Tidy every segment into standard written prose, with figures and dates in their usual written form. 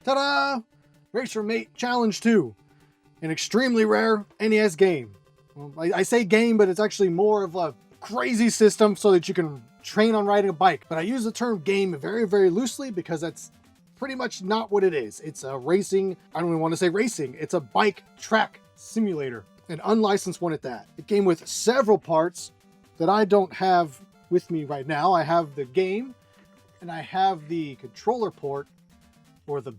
Ta-da! Racer Mate Challenge 2, an extremely rare NES game. Well, I say game, but it's actually more of a crazy system so that you can train on riding a bike. But I use the term game very, very loosely because that's pretty much not what it is. It's a racing, I don't even want to say racing, it's a bike track simulator, an unlicensed one at that. It came with several parts that I don't have with me right now. I have the game, and I have the controller port, or the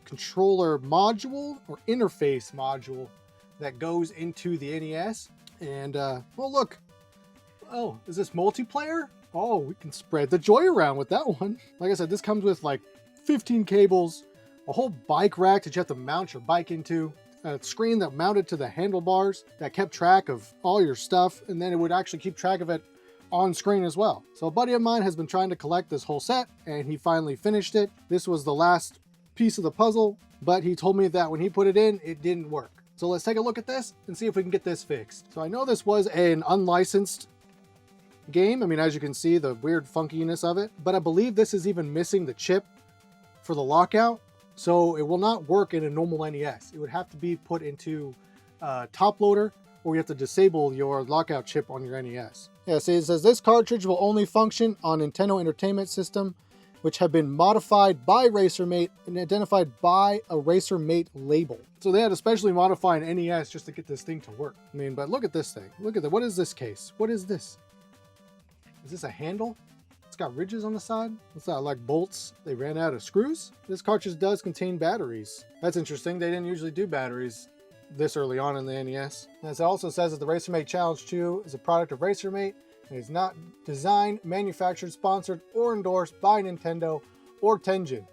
controller module, or interface module that goes into the NES. And, well, look. Oh, is this multiplayer? Oh, we can spread the joy around with that one. Like I said, this comes with like 15 cables, a whole bike rack that you have to mount your bike into, a screen that mounted to the handlebars that kept track of all your stuff, and then it would actually keep track of it on screen as well. So a buddy of mine has been trying to collect this whole set, and he finally finished it. This was the last piece of the puzzle, but he told me that when he put it in, it didn't work. So let's take a look at this and see if we can get this fixed. So I know this was an unlicensed game. I mean, as you can see, the weird funkiness of it, but I believe this is even missing the chip for the lockout, so it will not work in a normal NES. It would have to be put into top loader, or you have to disable your lockout chip on your NES. Yeah, see, it says this cartridge will only function on Nintendo Entertainment System, which have been modified by RacerMate and identified by a RacerMate label. So they had to specially modify an NES just to get this thing to work. I mean, but look at this thing. Look at that. What is this case? What is this? Is this a handle? It's got ridges on the side. What's that, like bolts? They ran out of screws? This cartridge does contain batteries. That's interesting. They didn't usually do batteries this early on in the NES. And it also says that the RacerMate Challenge 2 is a product of RacerMate and is not designed, manufactured, sponsored, or endorsed by Nintendo or Tengen,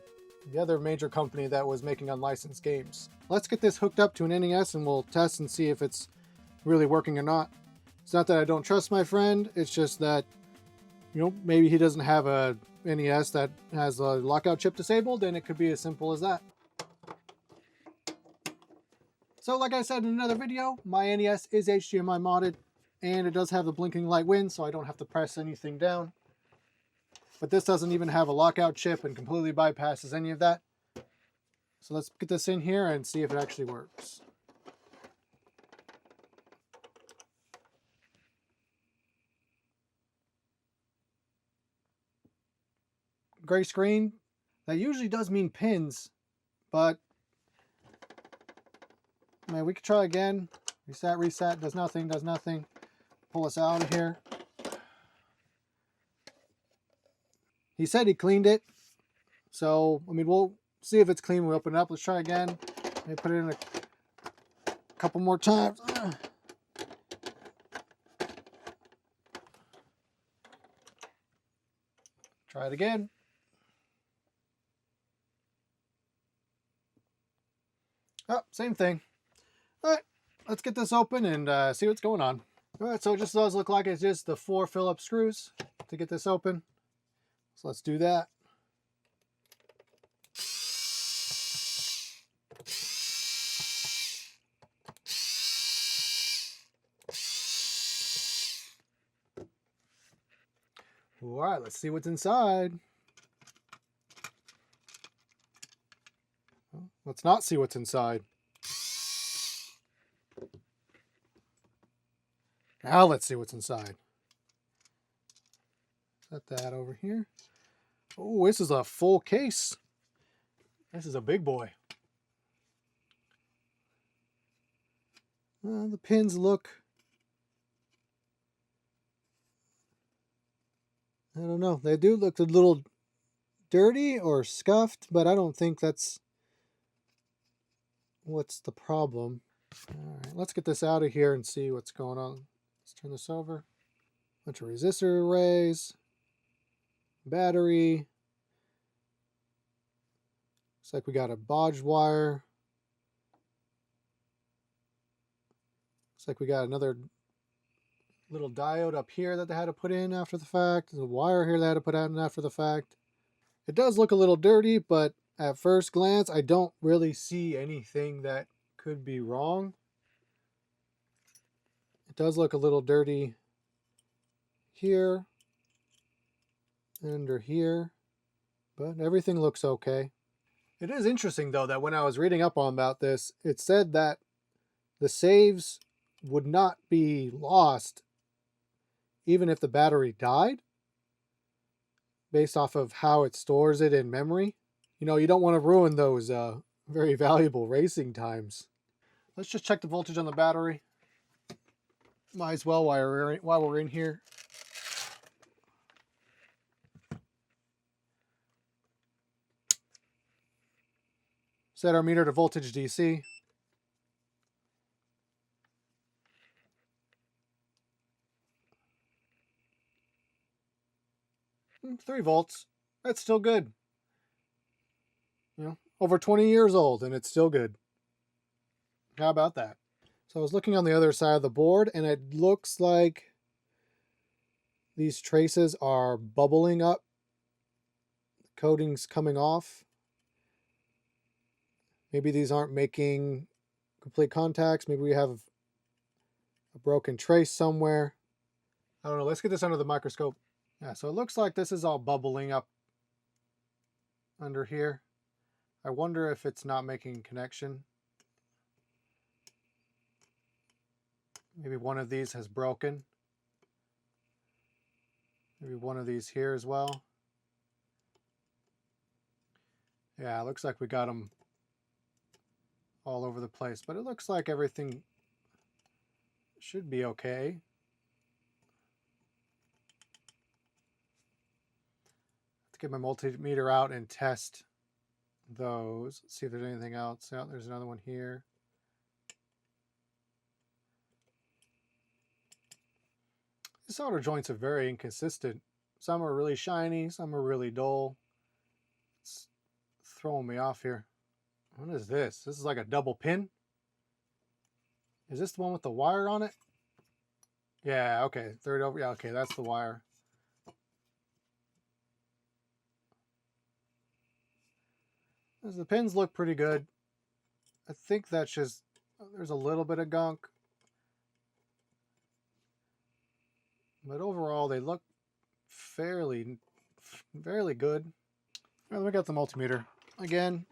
the other major company that was making unlicensed games. Let's get this hooked up to an NES and we'll test and see if it's really working or not. It's not that I don't trust my friend, it's just that, you know, maybe he doesn't have a NES that has a lockout chip disabled, and it could be as simple as that. So like I said in another video, my NES is HDMI modded, and it does have the blinking light win, so I don't have to press anything down. But this doesn't even have a lockout chip and completely bypasses any of that. So let's get this in here and see if it actually works. Gray screen. That usually does mean pins, but man, we could try again. Reset, does nothing. Pull us out of here. He said he cleaned it, so I mean, we'll see if it's clean when we open it up. Let's try again. Maybe put it in a couple more times. Try it again. Oh, same thing. All right, let's get this open and see what's going on. All right, so it just does look like it's just the 4 Phillips screws to get this open. So let's do that. All right, let's see what's inside. Let's not see what's inside. Now let's see what's inside. Set that over here. Oh, this is a full case. This is a big boy. The pins look, I don't know. They do look a little dirty or scuffed, but I don't think that's what's the problem. All right, let's get this out of here and see what's going on. Let's turn this over. Bunch of resistor arrays, battery. Looks like we got a bodged wire. Looks like we got another little diode up here that they had to put in after the fact. There's a wire here they had to put in after the fact. It does look a little dirty, but at first glance, I don't really see anything that could be wrong. It does look a little dirty here, under here, but everything looks okay. It is interesting, though, that when I was reading up on about this, it said that the saves would not be lost even if the battery died, based off of how it stores it in memory. You know, you don't want to ruin those very valuable racing times. Let's just check the voltage on the battery. Might as well while we're in here. Set our meter to voltage DC. 3 volts. That's still good. You know, over 20 years old and it's still good. How about that? So I was looking on the other side of the board and it looks like these traces are bubbling up. The coating's coming off. Maybe these aren't making complete contacts. Maybe we have a broken trace somewhere. I don't know. Let's get this under the microscope. Yeah, so it looks like this is all bubbling up under here. I wonder if it's not making connection. Maybe one of these has broken. Maybe one of these here as well. Yeah, it looks like we got them all over the place, but it looks like everything should be okay. Let's get my multimeter out and test those. Let's see if there's anything else. Oh, there's another one here. The solder joints are very inconsistent. Some are really shiny, some are really dull. It's throwing me off here. What is this? This is like a double pin? Is this the one with the wire on it? Yeah, okay. Third over. Yeah, okay, that's the wire. The pins look pretty good. I think that's just, there's a little bit of gunk. But overall, they look fairly good. All right, let me get the multimeter again.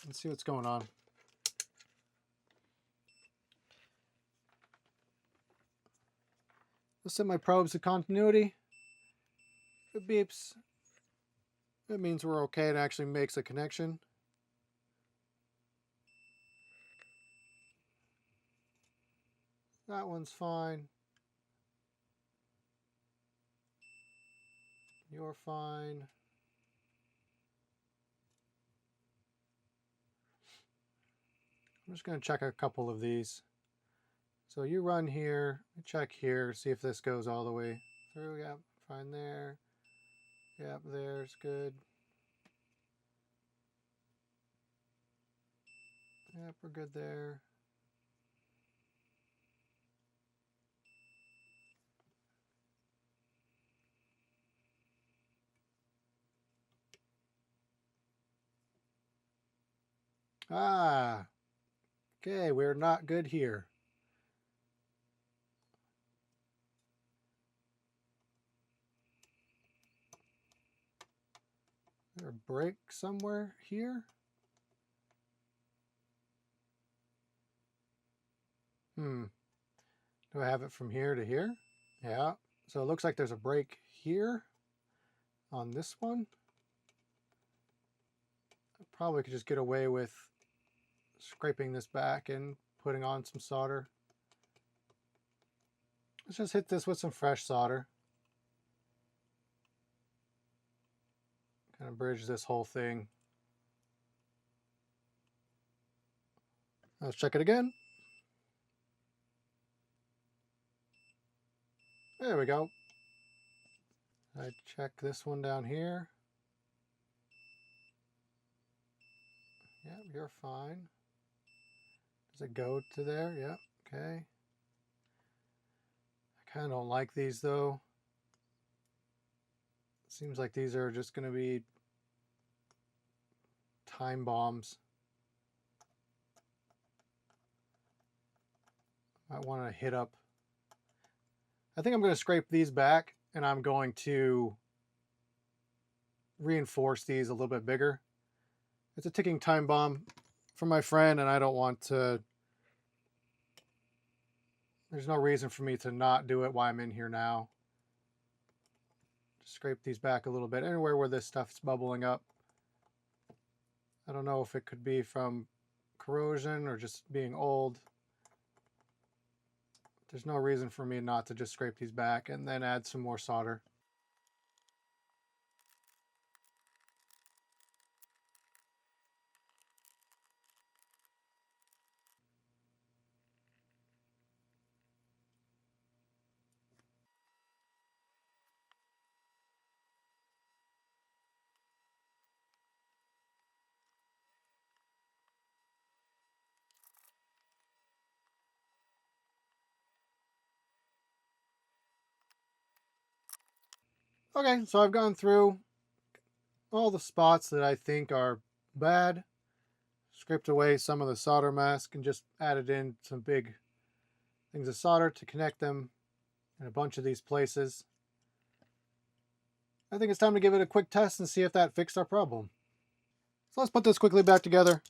Let's see what's going on. Let's set my probes to continuity. If it beeps, it means we're okay. It actually makes a connection. That one's fine. You're fine. I'm just going to check a couple of these. So you run here, check here, see if this goes all the way through. Yep, fine there. Yep, there's good. Yep, we're good there. Ah, okay, we're not good here. Is there a break somewhere here? Do I have it from here to here? Yeah, so it looks like there's a break here on this one. I probably could just get away with scraping this back and putting on some solder. Let's just hit this with some fresh solder. Kind of bridge this whole thing. Let's check it again. There we go. I check this one down here. Yep, you're fine. Does it go to there? Yep, okay. I kind of don't like these though. Seems like these are just going to be time bombs. I want to hit up. I think I'm going to scrape these back and I'm going to reinforce these a little bit bigger. It's a ticking time bomb from my friend, and I don't want to... There's no reason for me to not do it while I'm in here now. Just scrape these back a little bit. Anywhere where this stuff's bubbling up. I don't know if it could be from corrosion or just being old. There's no reason for me not to just scrape these back and then add some more solder. Okay, so I've gone through all the spots that I think are bad, scraped away some of the solder mask, and just added in some big things of solder to connect them in a bunch of these places. I think it's time to give it a quick test and see if that fixed our problem. So let's put this quickly back together.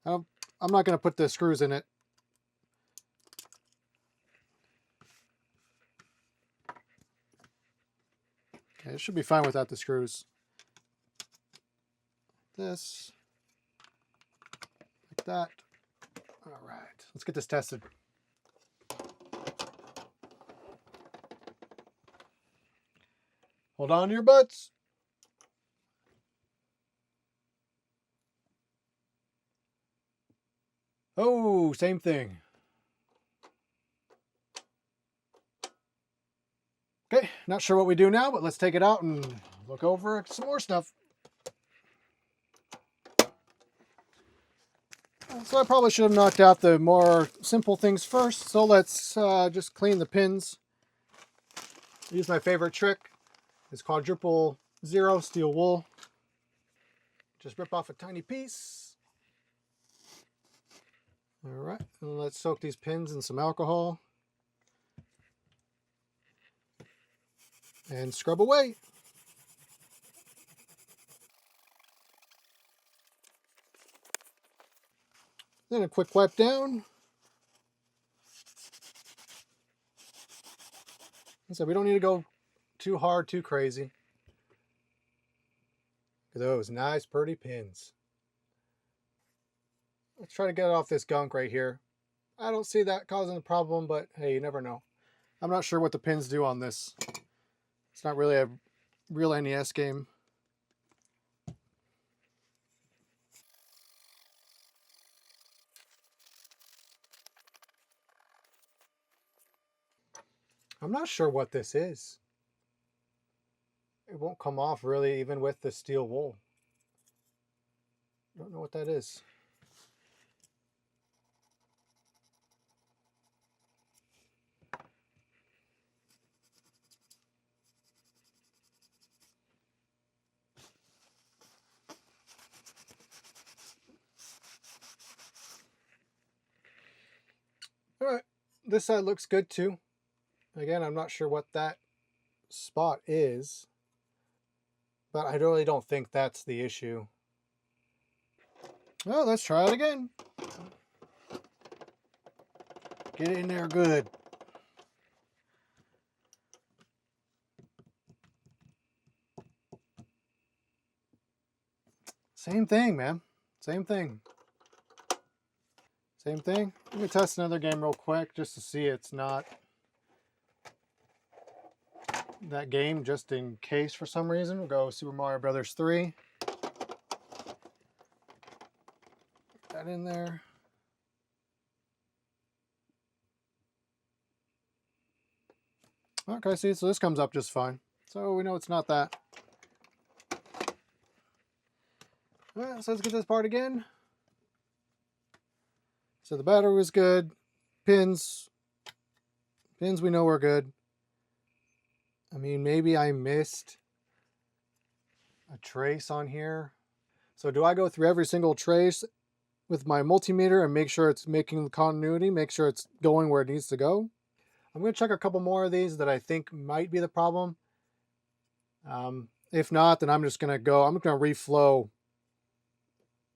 I'm not going to put the screws in it. Okay, it should be fine without the screws. This, like that. All right, let's get this tested. Hold on to your butts. Oh, same thing. Okay, not sure what we do now, but let's take it out and look over some more stuff. So I probably should have knocked out the more simple things first. So let's just clean the pins. Use my favorite trick. It's quadruple zero steel wool. Just rip off a tiny piece. All right, and let's soak these pins in some alcohol. And scrub away. Then a quick wipe down. So we don't need to go too hard, too crazy. Look at those nice, pretty pins. Let's try to get off this gunk right here. I don't see that causing a problem, but hey, you never know. I'm not sure what the pins do on this. It's not really a real NES game. I'm not sure what this is. It won't come off really even with the steel wool. Don't know what that is. All right, this side looks good too. Again, I'm not sure what that spot is, but I really don't think that's the issue. Well, let's try it again. Get in there good. Same thing, man. Same thing. Same thing. Let me test another game real quick just to see it's not that game, just in case for some reason. We'll go Super Mario Brothers 3. Put that in there. Okay, see, so this comes up just fine. So we know it's not that. All right, so let's get this part again. So the battery was good. Pins we know are good. I mean, maybe I missed a trace on here. So do I go through every single trace with my multimeter and make sure it's making the continuity, make sure it's going where it needs to go? I'm going to check a couple more of these that I think might be the problem. If not, then I'm just going to reflow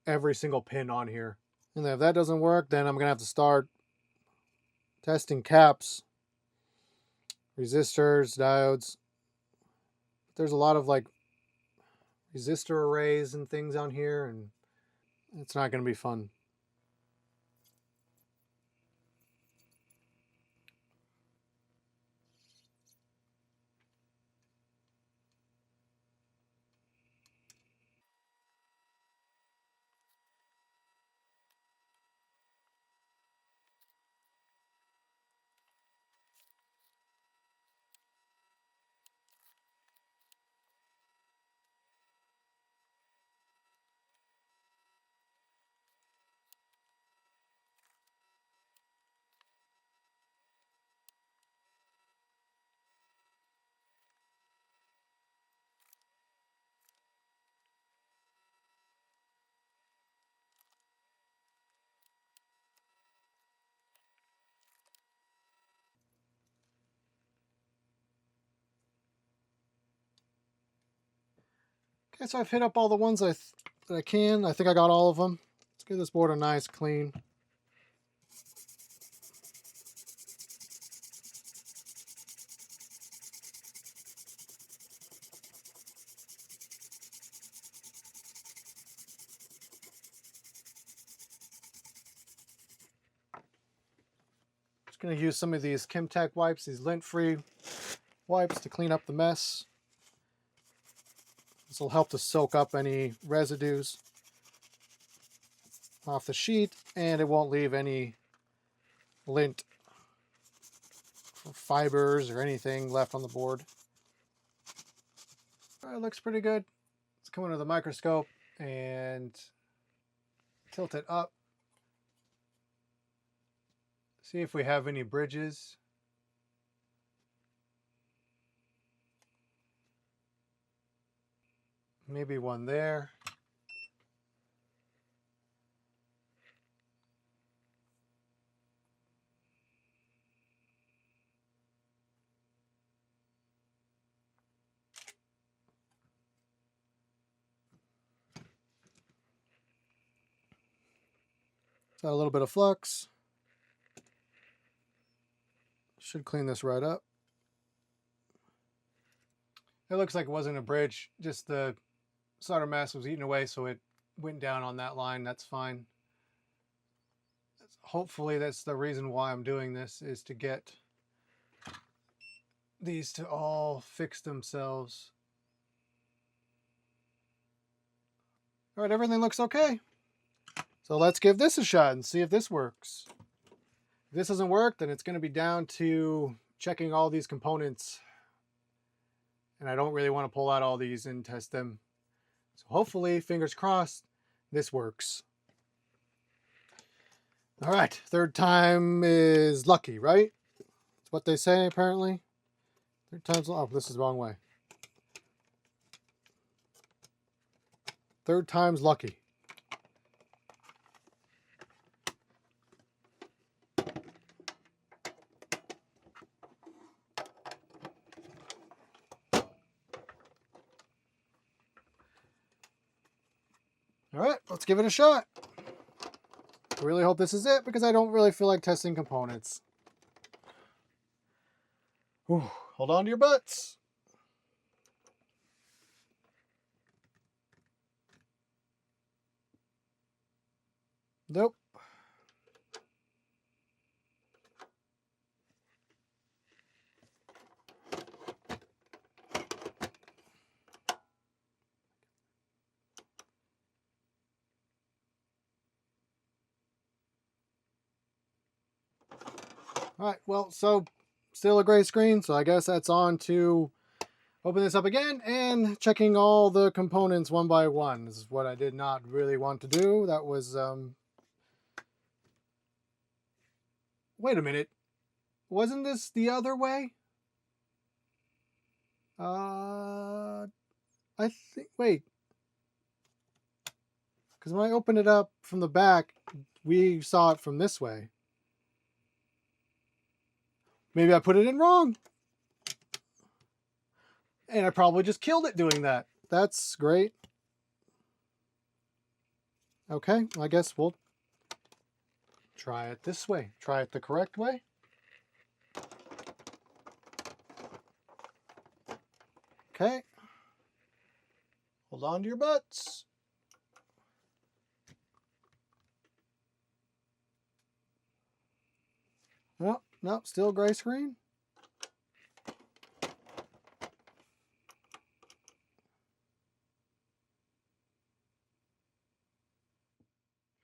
every single pin on here. And then if that doesn't work, then I'm going to have to start testing caps, resistors, diodes. There's a lot of like resistor arrays and things on here, and it's not going to be fun. Okay, so I've hit up all the ones that I can. I think I got all of them. Let's give this board a nice clean. Just going to use some of these Kimtech wipes, these lint-free wipes, to clean up the mess. This will help to soak up any residues off the sheet, and it won't leave any lint or fibers or anything left on the board. It looks pretty good. Let's come under the microscope and tilt it up. See if we have any bridges. Maybe one there. Got a little bit of flux. Should clean this right up. It looks like it wasn't a bridge, just the solder mask was eaten away, so it went down on that line. That's fine. Hopefully that's the reason why I'm doing this, is to get these to all fix themselves. All right, everything looks okay. So let's give this a shot and see if this works. If this doesn't work, then it's going to be down to checking all these components. And I don't really want to pull out all these and test them. So hopefully, fingers crossed, this works. All right, third time is lucky, right? That's what they say, apparently. Third time's, oh, this is the wrong way. Third time's lucky. All right, let's give it a shot. I really hope this is it, because I don't really feel like testing components. Whew, hold on to your butts. Nope. All right, well, so still a gray screen, so I guess that's on to open this up again and checking all the components one by one. This is what I did not really want to do. That was, wait a minute. Wasn't this the other way? I think, wait. Because when I opened it up from the back, we saw it from this way. Maybe I put it in wrong. And I probably just killed it doing that. That's great. Okay, I guess we'll try it this way. Try it the correct way. Okay. Hold on to your butts. No, no, still gray screen.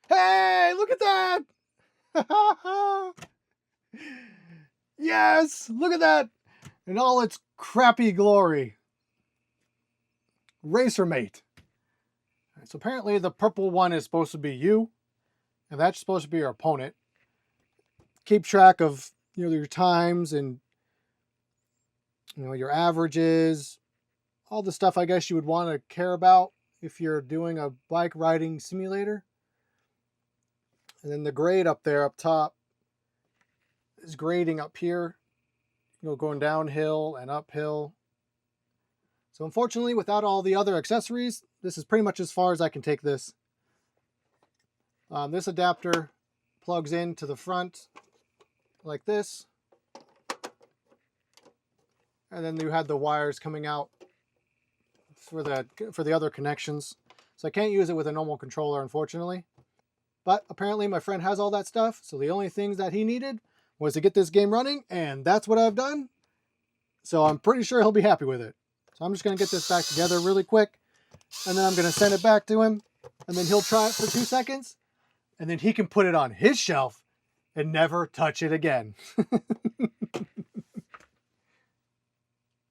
Hey, look at that! Yes, look at that in all its crappy glory. Racer Mate. So apparently the purple one is supposed to be you, and that's supposed to be your opponent. Keep track of your times and your averages, all the stuff I guess you would want to care about if you're doing a bike riding simulator. And then the grade up there up top is grading up here, going downhill and uphill. So unfortunately, without all the other accessories, this is pretty much as far as I can take this. This adapter plugs into the front like this. And then you had the wires coming out for the other connections. So I can't use it with a normal controller, unfortunately. But apparently my friend has all that stuff, so the only things that he needed was to get this game running, and that's what I've done. So I'm pretty sure he'll be happy with it. So I'm just going to get this back together really quick, and then I'm going to send it back to him, and then he'll try it for 2 seconds, and then he can put it on his shelf and never touch it again.